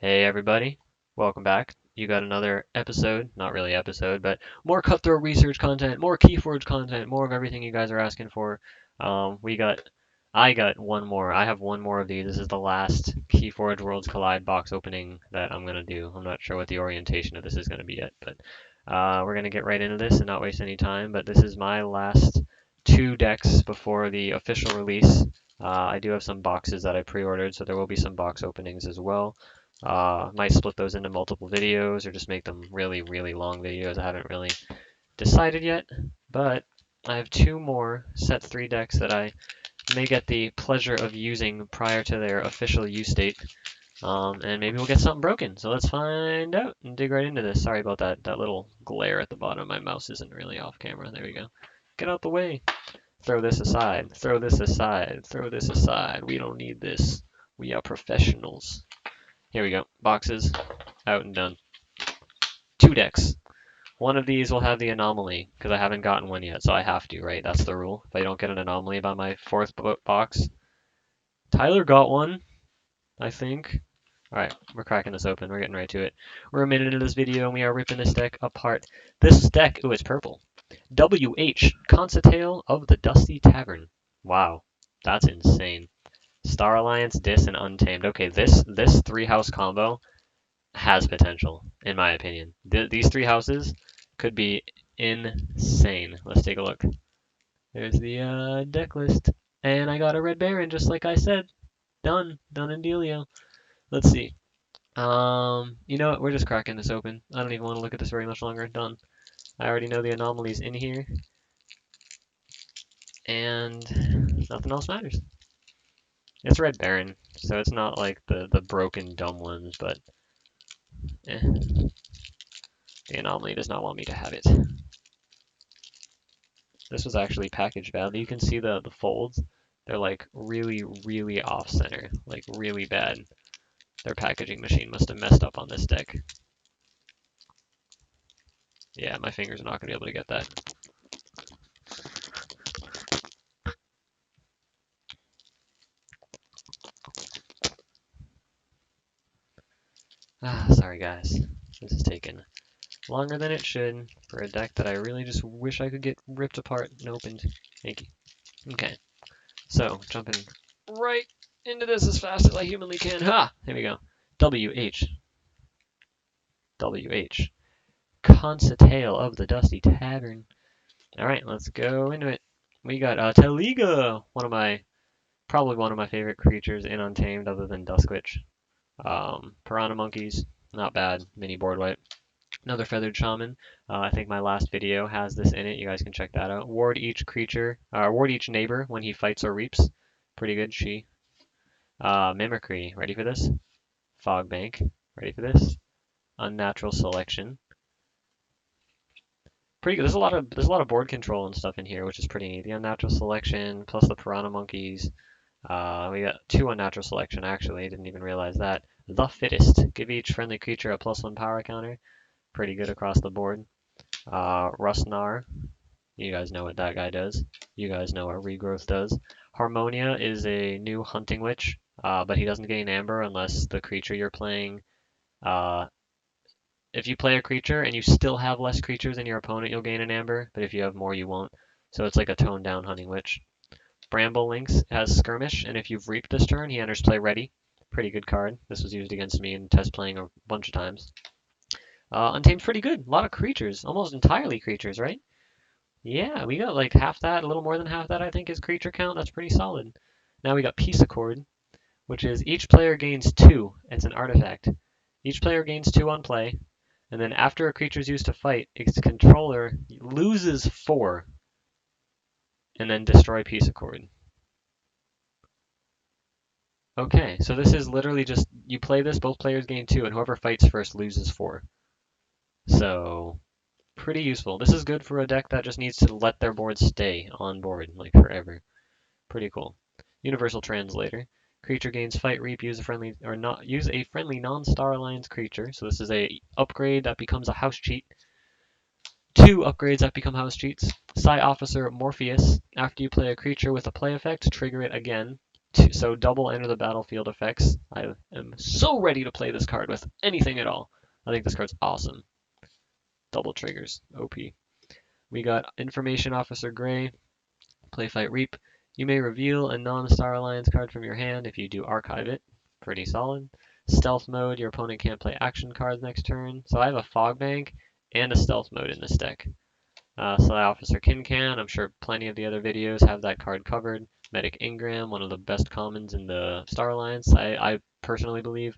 Hey everybody, welcome back. You got another episode, not really episode, but more Cutthroat research content, more Keyforge content, more of everything you guys are asking for. We got, I got one more. I have one more of these. This is the last Keyforge Worlds Collide box opening that I'm gonna do. I'm not sure what the orientation of this is gonna be yet, but we're gonna get right into this and not waste any time. But this is my last two decks before the official release. I do have some boxes that I pre-ordered, so there will be some box openings as well. Might split those into multiple videos or just make them really, really long videos. I haven't really decided yet, but I have two more set 3 decks that I may get the pleasure of using prior to their official use date. And maybe we'll get something broken. So let's find out and dig right into this. Sorry about that little glare at the bottom. My mouse isn't really off camera. There we go. Get out the way. Throw this aside. Throw this aside. Throw this aside. We don't need this. We are professionals. Here we go. Boxes out and done. 2 decks. One of these will have the anomaly because I haven't gotten one yet, so I have to, right? That's the rule. If I don't get an anomaly by my 4th box. Tyler got one, I think. Alright, we're cracking this open. We're getting right to it. We're a minute into this video and we are ripping this deck apart. This deck, ooh, it's purple. WH, Concetale of the Dusty Tavern. Wow, that's insane. Star Alliance, Dis, and Untamed. Okay, this 3-house combo has potential, in my opinion. These 3 houses could be insane. Let's take a look. There's the deck list. And I got a Red Baron, just like I said. Done. Done in dealio. Let's see. You know what? We're just cracking this open. I don't even want to look at this very much longer. Done. I already know the anomalies in here. And nothing else matters. It's Red Baron, so it's not like the broken dumb ones, but eh. The anomaly does not want me to have it. This was actually packaged badly. You can see the folds. They're like really, really off center, like really bad. Their packaging machine must have messed up on this deck. Yeah, my fingers are not going to be able to get that. Sorry guys. This is taking longer than it should for a deck that I really just wish I could get ripped apart and opened. Thank you. Okay, so jumping right into this as fast as I humanly can. Ha! Here we go. WH. WH. Concetale of the Dusty Tavern. Alright, let's go into it. We got Teliga, probably one of my favorite creatures in Untamed other than Duskwitch. Piranha Monkeys, not bad, mini board wipe. Another Feathered Shaman. I think my last video has this in it. You guys can check that out. Ward each neighbor when he fights or reaps. Pretty good, she. Mimicry, ready for this? Fog Bank, ready for this? Unnatural Selection. Pretty good. There's a lot of board control and stuff in here, which is pretty neat. The Unnatural Selection plus the Piranha Monkeys. We got 2 Unnatural Selection actually. Didn't even realize that. The Fittest. Give each friendly creature a +1 power counter. Pretty good across the board. Rustnar. You guys know what that guy does. You guys know what Regrowth does. Harmonia is a new Hunting Witch, but he doesn't gain Amber unless the creature you're playing. If you play a creature and you still have less creatures than your opponent, you'll gain an Amber, but if you have more, you won't. So it's like a toned down Hunting Witch. Bramble Lynx has Skirmish, and if you've reaped this turn, he enters play ready. Pretty good card. This was used against me in test playing a bunch of times. Untamed's pretty good. A lot of creatures. Almost entirely creatures, right? Yeah, we got like half that, a little more than half that, I think, is creature count. That's pretty solid. Now we got Peace Accord, which is each player gains 2. It's an artifact. Each player gains 2 on play, and then after a creature is used to fight, its controller loses 4, and then destroy Peace Accord. Okay, so this is literally just, you play this, both players gain 2, and whoever fights first loses 4. So, pretty useful. This is good for a deck that just needs to let their board stay on board, like forever. Pretty cool. Universal Translator. Creature gains fight, reap, use a friendly non-Star Alliance creature. So this is a upgrade that becomes a house cheat. 2 upgrades that become house cheats. Psi Officer Morpheus. After you play a creature with a play effect, trigger it again. So double enter the battlefield effects. I am so ready to play this card with anything at all. I think this card's awesome. Double triggers, OP. We got Information Officer Gray, Play Fight Reap. You may reveal a non-Star Alliance card from your hand if you do archive it. Pretty solid. Stealth mode, your opponent can't play action cards next turn. So I have a Fog Bank and a Stealth mode in this deck. Sly Officer Kincan, I'm sure plenty of the other videos have that card covered. Medic Ingram, one of the best commons in the Star Alliance, I personally believe.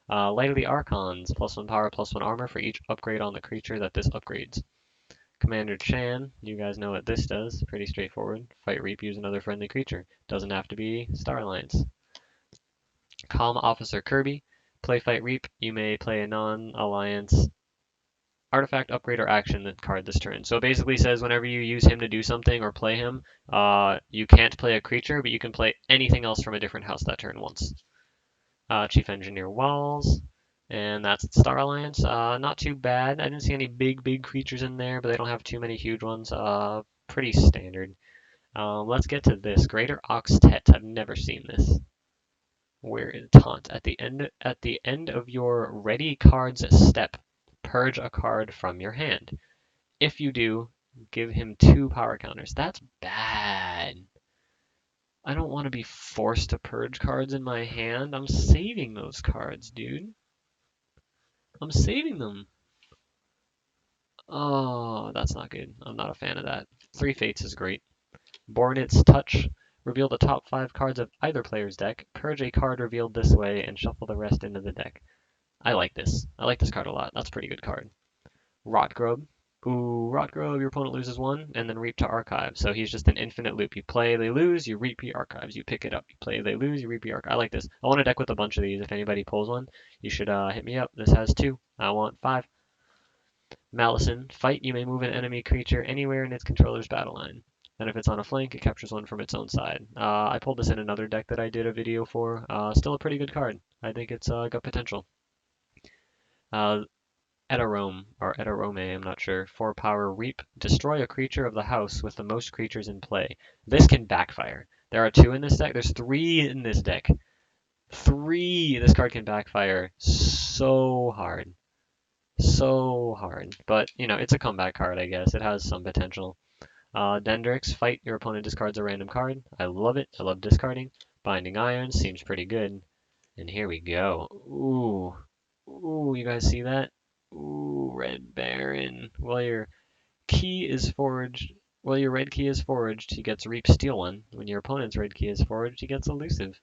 Light of the Archons, +1 power, +1 armor for each upgrade on the creature that this upgrades. Commander Chan, you guys know what this does. Pretty straightforward. Fight Reap, use another friendly creature. Doesn't have to be Star Alliance. Calm Officer Kirby, play Fight Reap. You may play a non-alliance artifact, upgrade, or action card this turn. So it basically says whenever you use him to do something or play him, you can't play a creature, but you can play anything else from a different house that turn once. Chief Engineer Walls, and that's Star Alliance. Not too bad. I didn't see any big creatures in there, but they don't have too many huge ones. Pretty standard. Let's get to this. Greater Oxtet. I've never seen this. Where is taunt? At the end of your ready cards step, purge a card from your hand. If you do, give him 2 power counters. That's bad. I don't want to be forced to purge cards in my hand. I'm saving those cards, dude. I'm saving them. Oh, that's not good. I'm not a fan of that. 3 Fates is great. Bornit's Touch. Reveal the top 5 cards of either player's deck. Purge a card revealed this way and shuffle the rest into the deck. I like this. I like this card a lot. That's a pretty good card. Rotgrub. Ooh, Rotgrub, your opponent loses 1, and then Reap to archive. So he's just an infinite loop. You play, they lose, you reap, he archives. You pick it up, you play, they lose, you reap, he archives. I like this. I want a deck with a bunch of these. If anybody pulls one, you should hit me up. This has 2. I want 5. Malison. Fight, you may move an enemy creature anywhere in its controller's battle line. Then if it's on a flank, it captures one from its own side. I pulled this in another deck that I did a video for. Still a pretty good card. I think it's got potential. Etarome, or Etarome, I'm not sure. 4 power Reap. Destroy a creature of the house with the most creatures in play. This can backfire. There are 2 in this deck. There's 3 in this deck. 3! This card can backfire so hard. So hard. But, you know, it's a comeback card, I guess. It has some potential. Dendrix, fight. Your opponent discards a random card. I love it. I love discarding. Binding Irons seems pretty good. And here we go. Ooh. Ooh, you guys see that? Ooh, Red Baron. While your red key is forged, he gets Reap Steal one. When your opponent's red key is forged, he gets Elusive.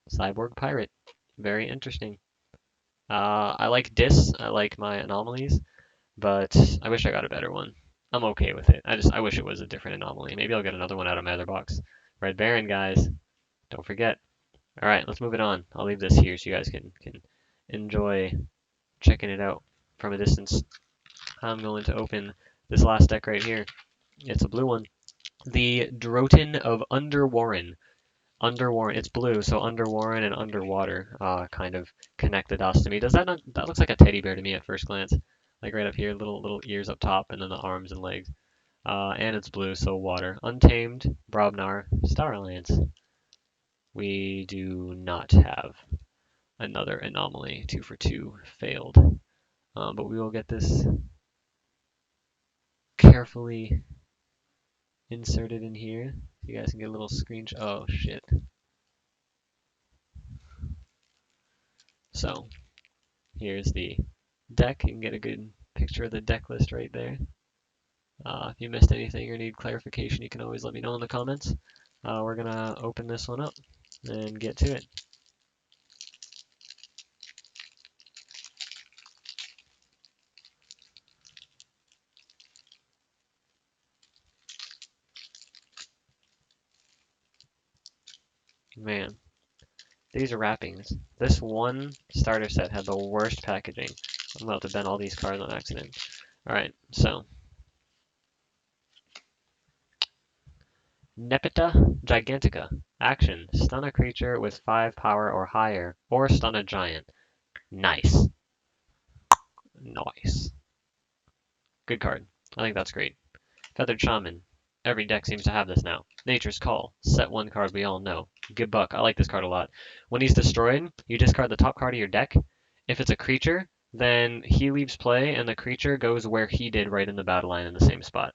Cyborg Pirate. Very interesting. I like Dis. I like my anomalies, but I wish I got a better one. I'm okay with it. I wish it was a different anomaly. Maybe I'll get another one out of my other box. Red Baron, guys. Don't forget. All right, let's move it on. I'll leave this here so you guys can enjoy checking it out from a distance. I'm going to open this last deck right here. It's a blue one. The Drotin of Underwarren. Underwarren, it's blue, so Underwarren and Underwater kind of connect the dots to me. Does that not, that looks like a teddy bear to me at first glance. Like right up here, little ears up top, and then the arms and legs. And it's blue, so water. Untamed, Brobnar, Star Alliance. We do not have another anomaly. 2 for 2 failed. But we will get this carefully inserted in here. You guys can get a little screenshot. Oh, shit. So, here's the deck. You can get a good picture of the deck list right there. If you missed anything or need clarification, you can always let me know in the comments. We're going to open this one up and get to it. Man, these are wrappings. This one starter set had the worst packaging. I'm about to bend all these cards on accident. Alright, so. Nepeta Gigantica. Action. Stun a creature with 5 power or higher, or stun a giant. Nice. Nice. Good card. I think that's great. Feathered Shaman. Every deck seems to have this now. Nature's Call. Set one card we all know. Good Buck. I like this card a lot. When he's destroyed, you discard the top card of your deck. If it's a creature, then he leaves play and the creature goes where he did right in the battle line in the same spot.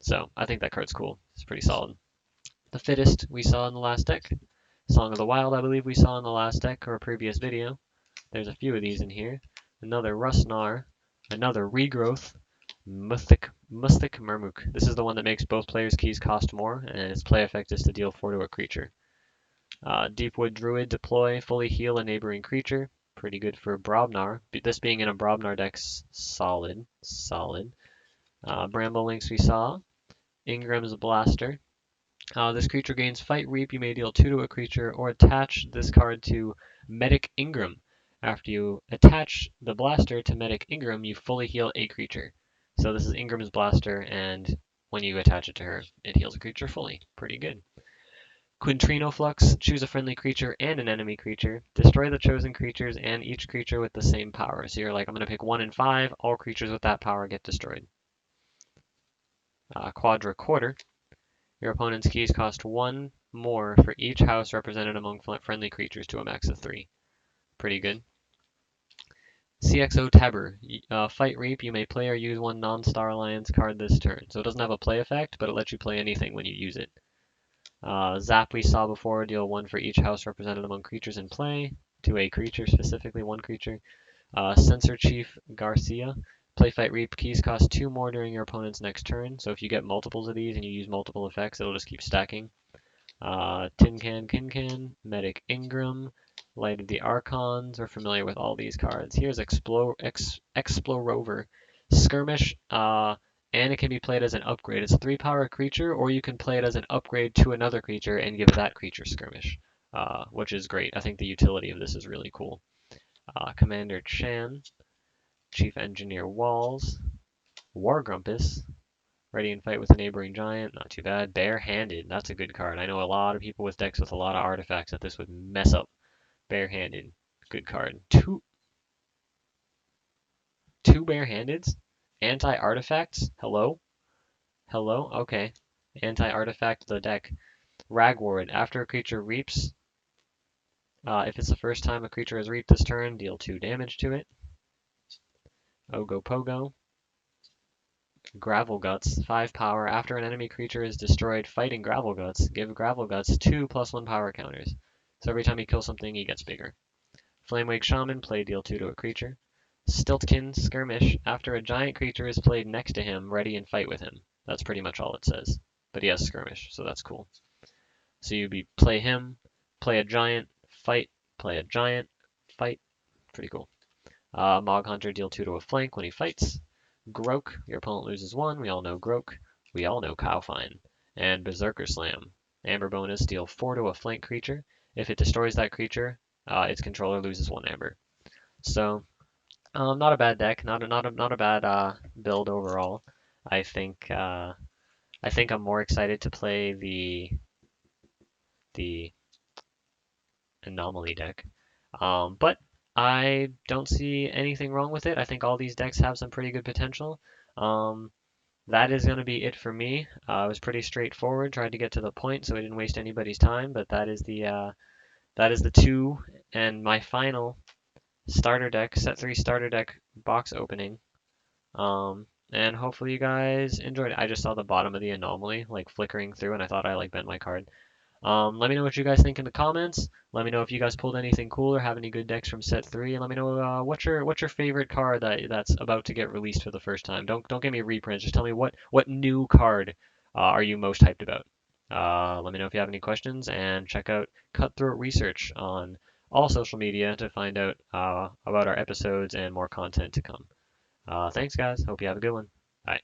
So I think that card's cool. It's pretty solid. The Fittest we saw in the last deck. Song of the Wild, I believe we saw in the last deck or a previous video. There's a few of these in here. Another Rustnar. Another Regrowth. Mystic Murmuk. This is the one that makes both players' keys cost more, and its play effect is to deal 4 to a creature. Deepwood Druid, deploy, fully heal a neighboring creature. Pretty good for Brobnar. This being in a Brobnar deck's solid. Bramble Links we saw. Ingram's Blaster. This creature gains Fight Reap. You may deal 2 to a creature, or attach this card to Medic Ingram. After you attach the Blaster to Medic Ingram, you fully heal a creature. So this is Ingram's Blaster, and when you attach it to her, it heals a creature fully. Pretty good. Quintrino Flux, choose a friendly creature and an enemy creature. Destroy the chosen creatures and each creature with the same power. So you're like, I'm going to pick 1 and 5. All creatures with that power get destroyed. Quadra Quarter. Your opponent's keys cost 1 more for each house represented among friendly creatures to a max of 3. Pretty good. CXO Tabber. Fight Reap, you may play or use 1 non-Star Alliance card this turn. So it doesn't have a play effect, but it lets you play anything when you use it. Zap we saw before, deal 1 for each house represented among creatures in play, to a creature specifically, 1 creature. Censor Chief Garcia. Play Fight Reap, keys cost 2 more during your opponent's next turn, so if you get multiples of these and you use multiple effects, it'll just keep stacking. Tin Can Kincan, Medic Ingram, Light of the Archons. We're familiar with all these cards. Here's Explorover. Skirmish, and it can be played as an upgrade. It's a 3-power creature, or you can play it as an upgrade to another creature and give that creature Skirmish, which is great. I think the utility of this is really cool. Commander Chan, Chief Engineer Walls, War Grumpus, ready and fight with a neighboring giant, not too bad. Barehanded, that's a good card. I know a lot of people with decks with a lot of artifacts that this would mess up. Barehanded, good card. Two Barehandeds? Anti-artifacts? Hello? Hello? Okay. Anti-artifact the deck. Ragward, after a creature reaps, if it's the first time a creature has reaped this turn, deal 2 damage to it. Ogopogo. Gravel Guts, 5 power. After an enemy creature is destroyed fighting Gravel Guts, give Gravel Guts 2 +1 power counters. So every time you kill something, he gets bigger. Flamewake Shaman, play deal 2 to a creature. Stiltkin Skirmish, after a giant creature is played next to him, ready and fight with him. That's pretty much all it says. But he has Skirmish, so that's cool. So you'd play him, play a giant, fight, play a giant, fight. Pretty cool. Mog Hunter, deal 2 to a flank when he fights. Grok, your opponent loses 1. We all know Grok. We all know Cowfine. And Berserker Slam. Amber bonus, deal 4 to a flank creature. If it destroys that creature, its controller loses 1 amber. So, not a bad deck. Not a bad build overall. I think I'm more excited to play the Anomaly deck. But I don't see anything wrong with it. I think all these decks have some pretty good potential. That is going to be it for me. It was pretty straightforward. Tried to get to the point so I didn't waste anybody's time. But that is the 2 and my final starter deck, set 3 starter deck box opening. And hopefully you guys enjoyed it. I just saw the bottom of the anomaly like flickering through, and I thought I like bent my card. Let me know what you guys think in the comments. Let me know if you guys pulled anything cool or have any good decks from set 3, and let me know what's your favorite card that's about to get released for the first time. Don't give me reprints. Just tell me what new card are you most hyped about. Let me know if you have any questions, and check out Cutthroat Research on all social media to find out about our episodes and more content to come. Thanks, guys. Hope you have a good one. Bye.